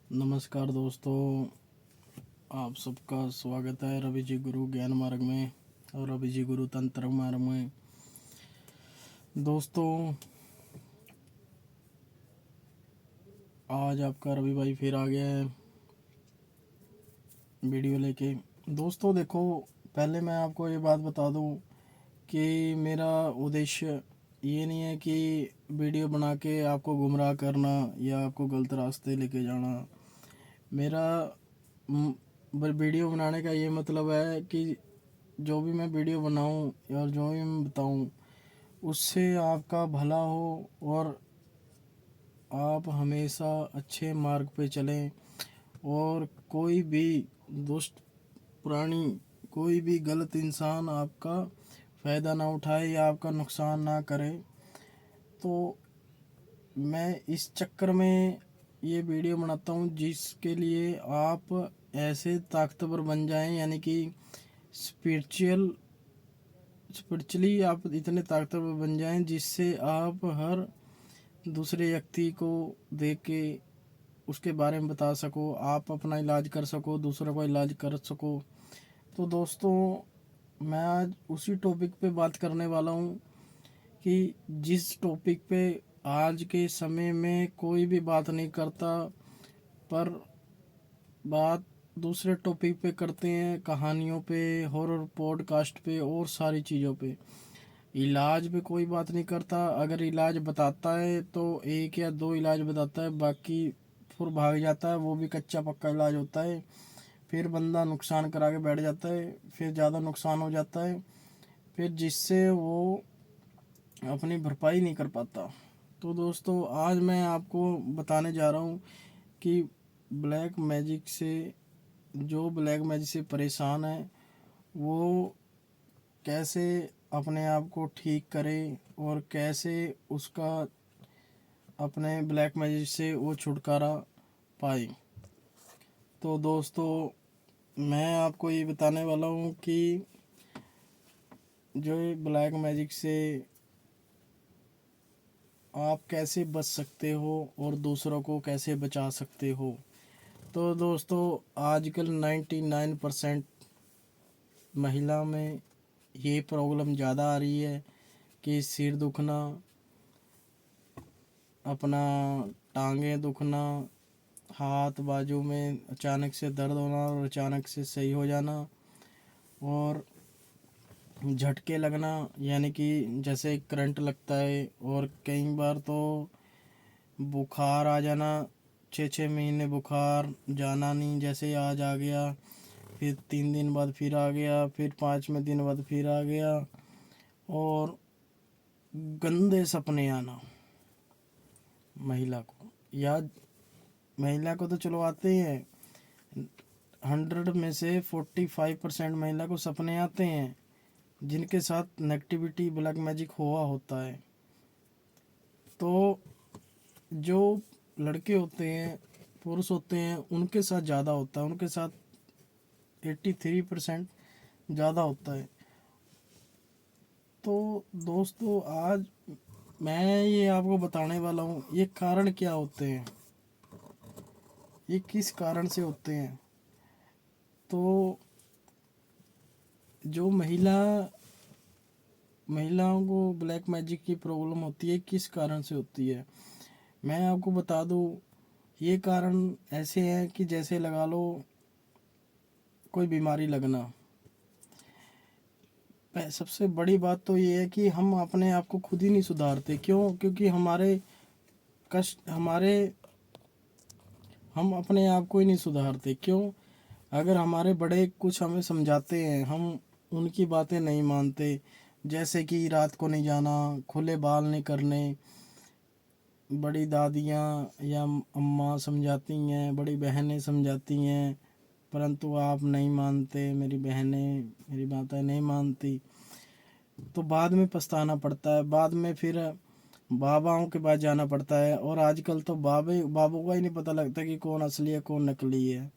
नमस्कार दोस्तों, आप सबका स्वागत है रवि जी गुरु ज्ञान मार्ग में और रवि जी गुरु तंत्र मार्ग में। दोस्तों, आज आपका रवि भाई फिर आ गया है वीडियो लेके। दोस्तों देखो, पहले मैं आपको ये बात बता दूं कि मेरा उद्देश्य ये नहीं है कि वीडियो बना के आपको गुमराह करना या आपको गलत रास्ते लेके जाना। मेरा वीडियो बनाने का ये मतलब है कि जो भी मैं वीडियो बनाऊं और जो भी मैं बताऊं उससे आपका भला हो और आप हमेशा अच्छे मार्ग पे चलें और कोई भी दुष्ट प्राणी, कोई भी गलत इंसान आपका फ़ायदा ना उठाए या आपका नुकसान ना करे। तो मैं इस चक्कर में ये वीडियो बनाता हूँ जिसके लिए आप ऐसे ताकतवर बन जाएं, यानी कि स्पिरिचुअली आप इतने ताकतवर बन जाएं जिससे आप हर दूसरे व्यक्ति को देख के उसके बारे में बता सको, आप अपना इलाज कर सको, दूसरों का इलाज कर सको। तो दोस्तों, मैं आज उसी टॉपिक पे बात करने वाला हूँ कि जिस टॉपिक पे आज के समय में कोई भी बात नहीं करता, पर बात दूसरे टॉपिक पे करते हैं, कहानियों पे, हॉरर पॉडकास्ट पे और सारी चीज़ों पे। इलाज पे कोई बात नहीं करता। अगर इलाज बताता है तो एक या दो इलाज बताता है, बाकी फिर भाग जाता है। वो भी कच्चा पक्का इलाज होता है। फिर बंदा नुकसान करा के बैठ जाता है, फिर ज़्यादा नुकसान हो जाता है, फिर जिससे वो अपनी भरपाई नहीं कर पाता। तो दोस्तों, आज मैं आपको बताने जा रहा हूँ कि ब्लैक मैजिक से, जो ब्लैक मैजिक से परेशान है वो कैसे अपने आप को ठीक करे और कैसे उसका अपने ब्लैक मैजिक से वो छुटकारा पाए। तो दोस्तों, मैं आपको ये बताने वाला हूँ कि जो ये ब्लैक मैजिक से आप कैसे बच सकते हो और दूसरों को कैसे बचा सकते हो। तो दोस्तों, आजकल 99% महिला में ये प्रॉब्लम ज़्यादा आ रही है कि सिर दुखना, अपना टांगें दुखना, हाथ बाजू में अचानक से दर्द होना और अचानक से सही हो जाना, और झटके लगना, यानी कि जैसे करंट लगता है। और कई बार तो बुखार आ जाना, 6 6 महीने बुखार जाना नहीं, जैसे आज आ गया, फिर 3 दिन बाद फिर आ गया, फिर 5वें दिन बाद फिर आ गया। और गंदे सपने आना महिला को, या महिला को तो चलो आते ही हैं। 100 में से 45% महिला को सपने आते हैं जिनके साथ नेगेटिविटी ब्लैक मैजिक हुआ होता है। तो जो लड़के होते हैं, पुरुष होते हैं, उनके साथ ज़्यादा होता है, उनके साथ 83% ज़्यादा होता है। तो दोस्तों, आज मैं ये आपको बताने वाला हूँ ये कारण क्या होते हैं, ये किस कारण से होते हैं। तो जो महिलाओं को ब्लैक मैजिक की प्रॉब्लम होती है, किस कारण से होती है, मैं आपको बता दूँ। ये कारण ऐसे हैं कि जैसे लगा लो कोई बीमारी लगना। सबसे बड़ी बात तो ये है कि हम अपने आप को खुद ही नहीं सुधारते। क्यों? क्योंकि हमारे कष्ट हमारे हम अपने आप को ही नहीं सुधारते। क्यों? अगर हमारे बड़े कुछ हमें समझाते हैं, हम उनकी बातें नहीं मानते। जैसे कि रात को नहीं जाना, खुले बाल नहीं करने, बड़ी दादियाँ या अम्मा समझाती हैं, बड़ी बहनें समझाती हैं, परंतु आप नहीं मानते, मेरी बहनें मेरी बातें नहीं मानती। तो बाद में पछताना पड़ता है, बाद में फिर बाबाओं के पास जाना पड़ता है। और आजकल तो बाबों का ही नहीं पता लगता कि कौन असली है कौन नकली है।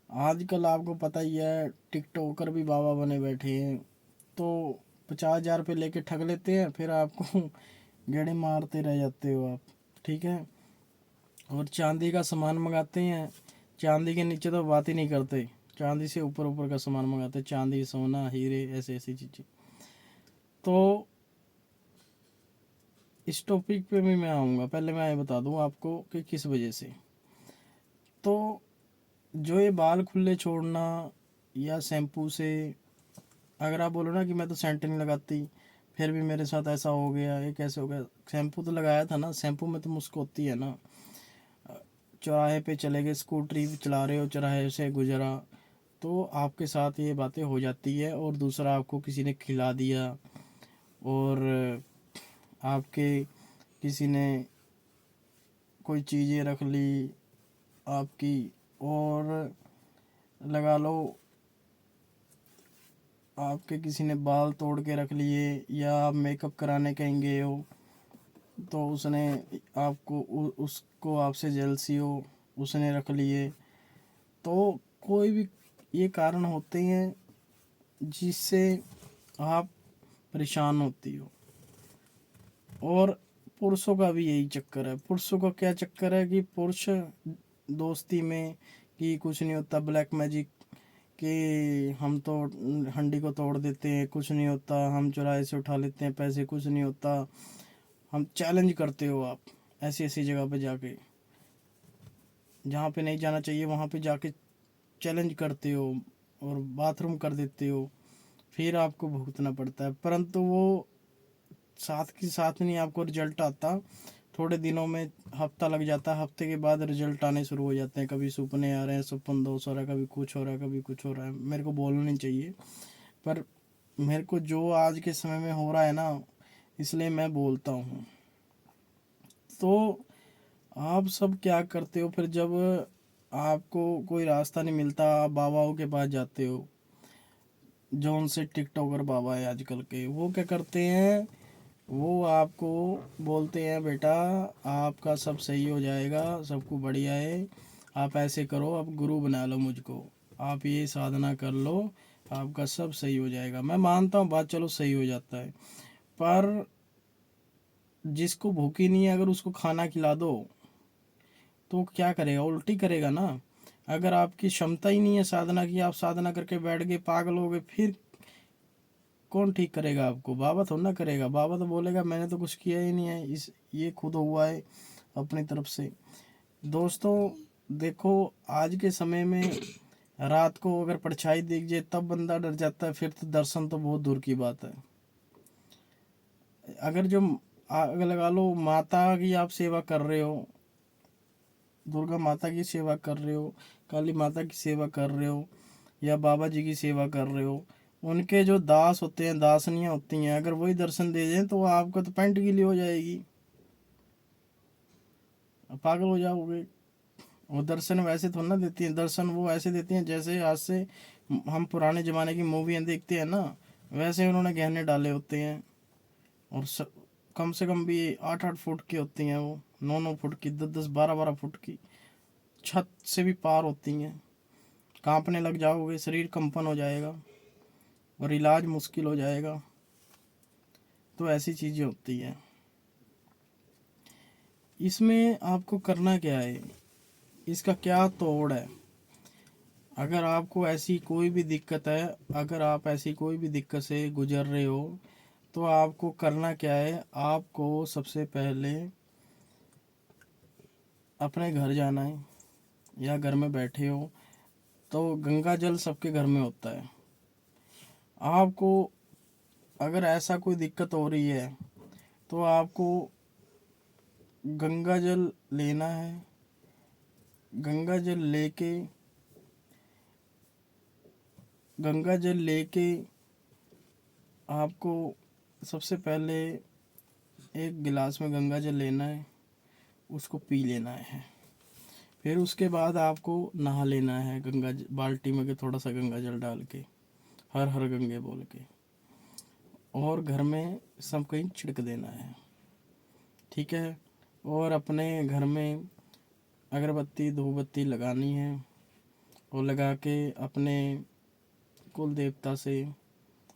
आजकल आपको पता ही है, टिकटॉकर भी बाबा बने बैठे हैं। तो 50,000 रुपये लेके ठग लेते हैं, फिर आपको गेड़े मारते रह जाते हो आप। ठीक है। और चांदी का सामान मंगाते हैं, चांदी के नीचे तो बात ही नहीं करते, चांदी से ऊपर ऊपर का सामान मंगाते हैं, चांदी सोना हीरे ऐसे ऐसी चीज़ें। तो इस टॉपिक पे भी मैं आऊँगा, पहले मैं ये बता दूँ आपको कि किस वजह से। तो जो ये बाल खुले छोड़ना या शैम्पू से, अगर आप बोलो ना कि मैं तो सेंट नहीं लगाती फिर भी मेरे साथ ऐसा हो गया, ये कैसे हो गया, शैम्पू तो लगाया था ना, शैम्पू में तो मुश्क होती है ना। चौराहे पे चले गए, स्कूटरी चला रहे हो, चौराहे से गुजरा, तो आपके साथ ये बातें हो जाती है। और दूसरा, आपको किसी ने खिला दिया और आपके किसी ने कोई चीज़ें रख ली आपकी, और लगा लो आपके किसी ने बाल तोड़ के रख लिए, या आप मेकअप कराने कहीं गए हो तो उसने आपको उसको आपसे जेलसी हो, उसने रख लिए। तो कोई भी ये कारण होते हैं जिससे आप परेशान होती हो। और पुरुषों का भी यही चक्कर है। पुरुषों का क्या चक्कर है कि पुरुष दोस्ती में कि कुछ नहीं होता, ब्लैक मैजिक कि हम तो हंडी को तोड़ देते हैं, कुछ नहीं होता, हम चुराए से उठा लेते हैं पैसे, कुछ नहीं होता। हम चैलेंज करते हो आप ऐसी ऐसी जगह पे जाके, जहाँ पे नहीं जाना चाहिए वहाँ पे जाके चैलेंज करते हो और बाथरूम कर देते हो, फिर आपको भुगतना पड़ता है। परंतु वो साथ के साथ नहीं आपको रिजल्ट आता, थोड़े दिनों में हफ्ता लग जाता है, हफ्ते के बाद रिजल्ट आने शुरू हो जाते हैं। कभी सपने आ रहे हैं, सपन दोष हो रहा है, कभी कुछ हो रहा है, कभी कुछ हो रहा है। मेरे को बोलना नहीं चाहिए, पर मेरे को जो आज के समय में हो रहा है ना, इसलिए मैं बोलता हूँ। तो आप सब क्या करते हो फिर, जब आपको कोई रास्ता नहीं मिलता, आप बाबाओं के पास जाते हो, जो उनसे टिकटॉकर बाबा है आजकल के, वो क्या करते हैं, वो आपको बोलते हैं बेटा आपका सब सही हो जाएगा, सब कुछ बढ़िया है, आप ऐसे करो, आप गुरु बना लो मुझको, आप ये साधना कर लो, आपका सब सही हो जाएगा। मैं मानता हूँ बात, चलो सही हो जाता है, पर जिसको भूखी नहीं है अगर उसको खाना खिला दो तो क्या करेगा, उल्टी करेगा ना। अगर आपकी क्षमता ही नहीं है साधना की, आप साधना करके बैठ गए, पागल हो गए, फिर कौन ठीक करेगा आपको, बाबा थोड़ा ना करेगा। बाबा तो बोलेगा मैंने तो कुछ किया ही नहीं है, इस ये खुद हुआ है अपनी तरफ से। दोस्तों देखो, आज के समय में रात को अगर परछाई दिख जाए तब बंदा डर जाता है, फिर तो दर्शन तो बहुत दूर की बात है। अगर जो अगर लगा लो माता की आप सेवा कर रहे हो, दुर्गा माता की सेवा कर रहे हो, काली माता की सेवा कर रहे हो, या बाबा जी की सेवा कर रहे हो, उनके जो दास होते हैं, दासनियाँ होती हैं, अगर वही दर्शन दे दें तो आपका तो पैंट गीली हो जाएगी, पागल हो जाओगे। वो दर्शन वैसे थोड़ा ना देती हैं, दर्शन वो ऐसे देती हैं जैसे आज से हम पुराने ज़माने की मूवियाँ देखते हैं ना, वैसे उन्होंने गहने डाले होते हैं। और कम से कम भी 8-8 फुट की होती हैं, वो 9-9 फुट की, 10-10 12-12 फुट की, छत से भी पार होती हैं। कांपने लग जाओगे, शरीर कंपन हो जाएगा और इलाज मुश्किल हो जाएगा। तो ऐसी चीज़ें होती हैं। इसमें आपको करना क्या है, इसका क्या तोड़ है। अगर आपको ऐसी कोई भी दिक्कत है, अगर आप ऐसी कोई भी दिक्कत से गुजर रहे हो, तो आपको करना क्या है, आपको सबसे पहले अपने घर जाना है, या घर में बैठे हो तो गंगा जल सबके घर में होता है। आपको अगर ऐसा कोई दिक्कत हो रही है तो आपको गंगा जल लेना है। गंगा जल लेके गंगा जल लेके आपको सबसे पहले एक गिलास में गंगा जल लेना है, उसको पी लेना है। फिर उसके बाद आपको नहा लेना है, बाल्टी में के थोड़ा सा गंगा जल डाल के, हर हर गंगे बोल के, और घर में सब कहीं छिड़क देना है, ठीक है। और अपने घर में अगरबत्ती धूप बत्ती लगानी है, और लगा के अपने कुल देवता से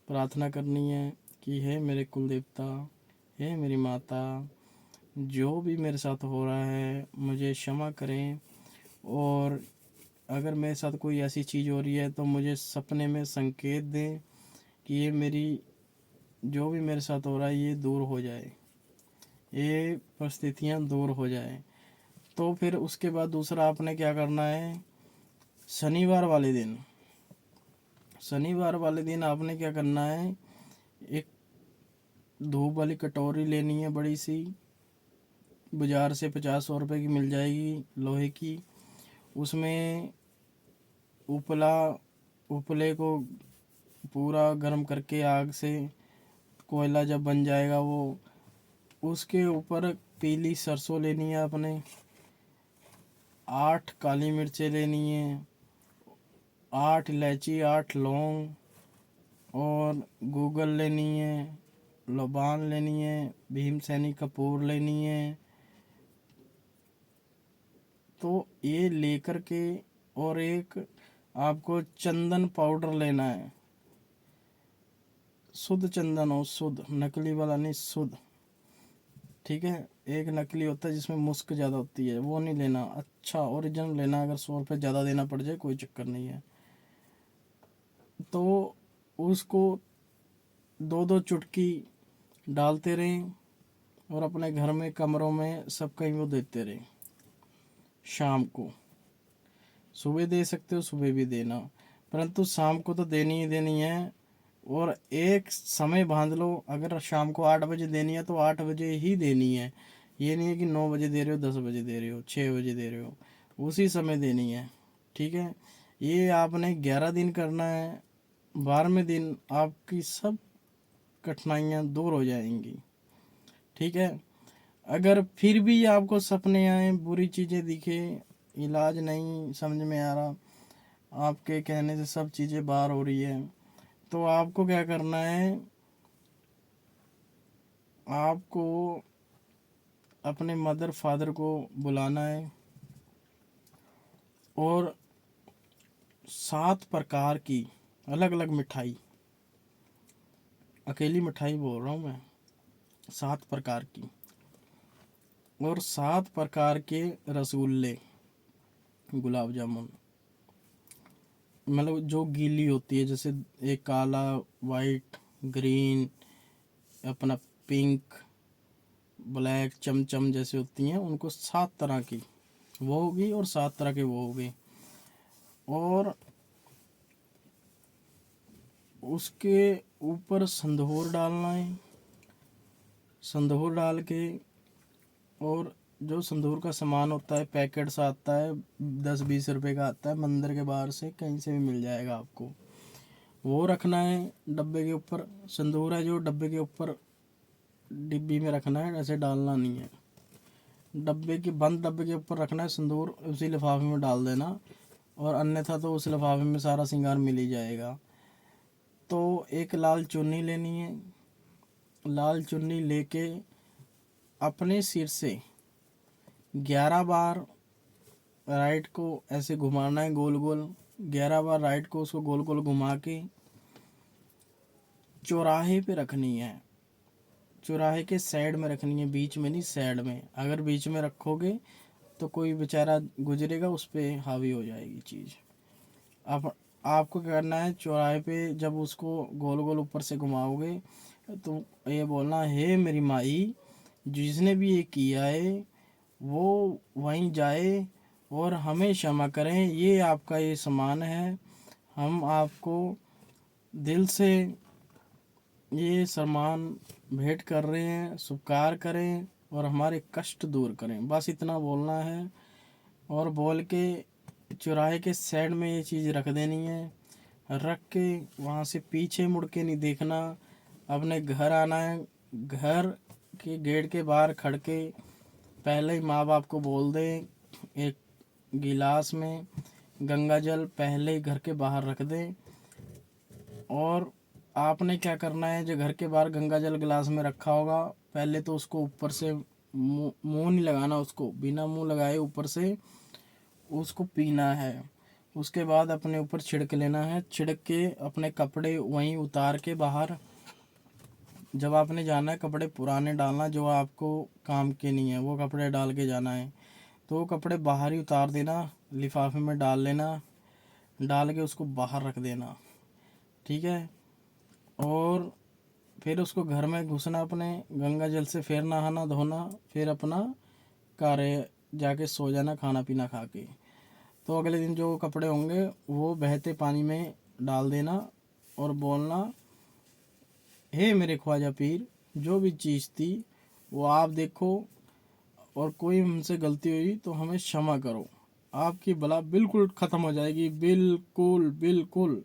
प्रार्थना करनी है कि हे मेरे कुल देवता, हे मेरी माता, जो भी मेरे साथ हो रहा है मुझे क्षमा करें, और अगर मेरे साथ कोई ऐसी चीज़ हो रही है तो मुझे सपने में संकेत दें कि ये मेरी जो भी मेरे साथ हो रहा है ये दूर हो जाए, ये परिस्थितियाँ दूर हो जाए। तो फिर उसके बाद दूसरा आपने क्या करना है, शनिवार वाले दिन, शनिवार वाले दिन आपने क्या करना है, एक धूप वाली कटोरी लेनी है बड़ी सी, बाज़ार से 50-100 रुपए की मिल जाएगी लोहे की। उसमें उपला उपले को पूरा गर्म करके आग से, कोयला जब बन जाएगा वो, उसके ऊपर पीली सरसों लेनी है आपने, 8 काली मिर्चें लेनी है, 8 इलायची, 8 लौंग, और गूगल लेनी है, लौबान लेनी है, भीमसेनी कपूर लेनी है। तो ये लेकर के, और एक आपको चंदन पाउडर लेना है, शुद्ध चंदन हो, शुद्ध, नकली वाला नहीं, शुद्ध, ठीक है। एक नकली होता है जिसमें मुस्क ज़्यादा होती है, वो नहीं लेना, अच्छा ओरिजिनल लेना। अगर 100 रुपये ज़्यादा देना पड़ जाए कोई चक्कर नहीं है। तो उसको 2-2 चुटकी डालते रहें, और अपने घर में कमरों में सब कहीं वो देते रहें। शाम को, सुबह दे सकते हो, सुबह भी देना, परंतु शाम को तो देनी ही देनी है। और एक समय बांध लो, अगर शाम को 8 बजे देनी है तो 8 बजे ही देनी है। ये नहीं है कि 9 बजे दे रहे हो, 10 बजे दे रहे हो, 6 बजे दे रहे हो, उसी समय देनी है, ठीक है। ये आपने 11 दिन करना है। 12वें दिन आपकी सब कठिनाइयाँ दूर हो जाएंगी, ठीक है। अगर फिर भी आपको सपने आए, बुरी चीज़ें दिखे, इलाज नहीं समझ में आ रहा, आपके कहने से सब चीज़ें बाहर हो रही है, तो आपको क्या करना है, आपको अपने मदर फादर को बुलाना है, और 7 प्रकार की अलग अलग मिठाई, अकेली मिठाई बोल रहा हूँ मैं, 7 प्रकार की, और 7 प्रकार के रसगुल्ले, गुलाब जामुन, मतलब जो गीली होती है, जैसे एक काला, वाइट, ग्रीन, अपना पिंक, ब्लैक, चमचम जैसे होती हैं, उनको 7 तरह की वो होगी, और 7 तरह के वो हो गए। और उसके ऊपर संदूर डालना है, संदूर डाल के, और जो संदूर का सामान होता है, पैकेट सा आता है, 10-20 रुपए का आता है, मंदिर के बाहर से कहीं से भी मिल जाएगा आपको, वो रखना है डब्बे के ऊपर। संदूर है जो डब्बे के ऊपर डिब्बी में रखना है, ऐसे डालना नहीं है, डब्बे के बंद डब्बे के ऊपर रखना है संदूर, उसी लिफाफे में डाल देना, और अन्यथा तो उस लिफाफे में सारा श्रृंगार मिल ही जाएगा। तो एक लाल चुन्नी लेनी है, लाल चुन्नी लेके अपने सिर से 11 बार राइट को ऐसे घुमाना है, गोल गोल 11 बार राइट को उसको गोल गोल घुमा के चौराहे पे रखनी है, चौराहे के साइड में रखनी है, बीच में नहीं, साइड में। अगर बीच में रखोगे तो कोई बेचारा गुजरेगा, उस पर हावी हो जाएगी चीज़। आप आपको क्या करना है, चौराहे पे जब उसको गोल गोल ऊपर से घुमाओगे तो ये बोलना, हे मेरी माई, जिसने भी ये किया है वो वहीं जाए, और हमें क्षमा करें, ये आपका ये सामान है, हम आपको दिल से ये सामान भेंट कर रहे हैं, स्वीकार करें और हमारे कष्ट दूर करें, बस इतना बोलना है। और बोल के चौराहे के साइड में ये चीज़ रख देनी है, रख के वहाँ से पीछे मुड़ के नहीं देखना, अपने घर आना है। घर के गेट के बाहर खड़ के पहले ही माँ बाप को बोल दें, एक गिलास में गंगा जल पहले ही घर के बाहर रख दें। और आपने क्या करना है, जो घर के बाहर गंगा जल गिलास में रखा होगा, पहले तो उसको ऊपर से मुंह नहीं लगाना, उसको बिना मुंह लगाए ऊपर से उसको पीना है। उसके बाद अपने ऊपर छिड़क लेना है, छिड़क के अपने कपड़े वहीं उतार के बाहर जब आपने जाना है कपड़े पुराने डालना जो आपको काम के नहीं है, वो कपड़े डाल के जाना है। तो वो कपड़े बाहर ही उतार देना, लिफाफे में डाल लेना, डाल के उसको बाहर रख देना, ठीक है। और फिर उसको घर में घुसना, अपने गंगा जल से फिर नहाना धोना, फिर अपना कार्य जाके सो जाना खाना पीना खा के। तो अगले दिन जो कपड़े होंगे वो बहते पानी में डाल देना और बोलना, हे मेरे ख्वाजा पीर, जो भी चीज़ थी वो आप देखो, और कोई हमसे गलती हुई तो हमें क्षमा करो। आपकी बला बिल्कुल ख़त्म हो जाएगी, बिल्कुल बिल्कुल।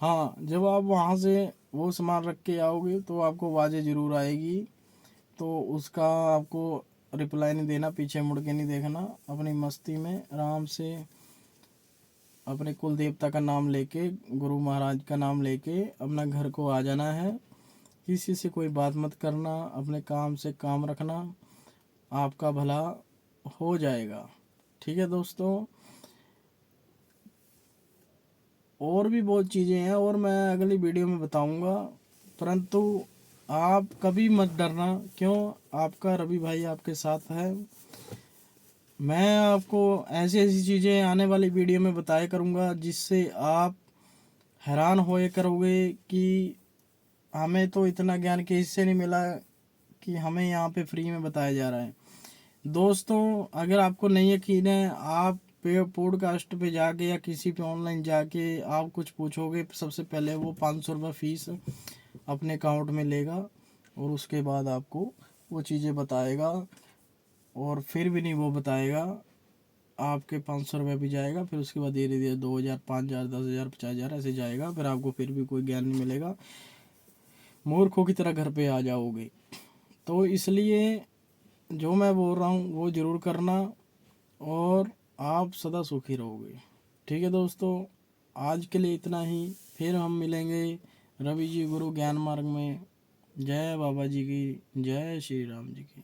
हाँ, जब आप वहाँ से वो सामान रख के आओगे तो आपको आवाज़ें ज़रूर आएगी, तो उसका आपको रिप्लाई नहीं देना, पीछे मुड़ के नहीं देखना, अपनी मस्ती में आराम से अपने कुल देवता का नाम लेके, गुरु महाराज का नाम लेके अपना घर को आ जाना है। किसी से कोई बात मत करना, अपने काम से काम रखना, आपका भला हो जाएगा। ठीक है दोस्तों, और भी बहुत चीज़ें हैं और मैं अगली वीडियो में बताऊंगा, परंतु आप कभी मत डरना, क्यों, आपका रवि भाई आपके साथ है। मैं आपको ऐसी ऐसी चीज़ें आने वाली वीडियो में बताया करूंगा जिससे आप हैरान होए करोगे कि हमें तो इतना ज्ञान किसी से नहीं मिला कि हमें यहाँ पे फ्री में बताया जा रहा है। दोस्तों, अगर आपको नहीं यकीन है, आप पॉडकास्ट पे जाके या किसी पे ऑनलाइन जाके आप कुछ पूछोगे, सबसे पहले वो 500 रुपये फ़ीस अपने अकाउंट में लेगा और उसके बाद आपको वो चीज़ें बताएगा, और फिर भी नहीं वो बताएगा, आपके 500 रुपये भी जाएगा, फिर उसके बाद धीरे धीरे 2,000, 5,000, 10,000, 50,000 ऐसे जाएगा, फिर आपको फिर भी कोई ज्ञान नहीं मिलेगा, मूर्खों की तरह घर पे आ जाओगे। तो इसलिए जो मैं बोल रहा हूँ वो ज़रूर करना, और आप सदा सुखी रहोगे। ठीक है दोस्तों, आज के लिए इतना ही, फिर हम मिलेंगे रवि जी गुरु ज्ञान मार्ग में। जय बाबा जी की, जय श्री राम जी की।